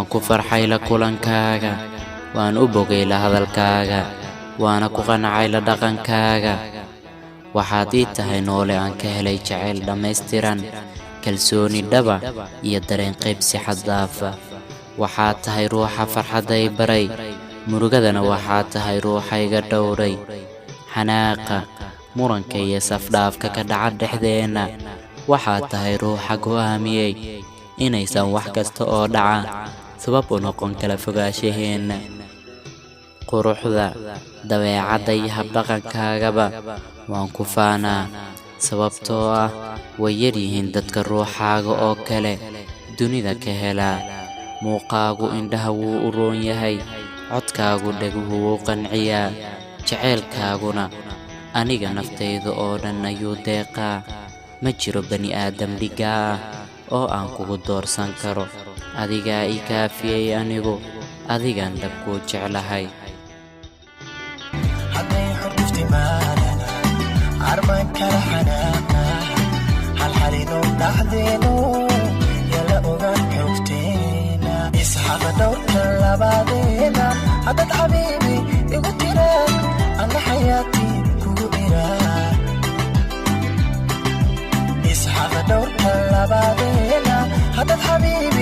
waan ku farxay la kulankaaga waan u bogay la hadalkaaga waana ku qancay la dhaqankaaga waxaad ii tahay noole aan ka helay jacayl dhammaystiran kalsooni dhaba iyo dareen qaybsi xad dhaafa waxaad tahay ruuxa farxada ibarey murugadana waxaad tahay ruuxa iga dhowray xanaaqa muranka iyo safdhaafka ka dhaca dhexdeena waxaad tahay ruuxa go'aamiyey inaysan wax kasta oo dhaca sabab u noqon kala fogaanshaheena quruxda dabeecadda iyo habdhaqankaagaba waan ku faanaa sababtoo ah way yar yihiin dadka ruuxaaga oo kale dunida ka helaa muuqaagu indhaha wuu u roon yahay codkaagu dhaguhu wuu qanciyaa jaceylkaaguna aniga naftayda oo dhan ayuu deeqaa ma jiro bani aadam dhigaa ah oo aan kugu doorsan karo adigaa i kaafiyey anigu adigaan dhabkuu jeclahay عدد حبيبي يقول ترى أنا حياتي كبيرة إصحاب دور كلا بعدين عدد حبيبي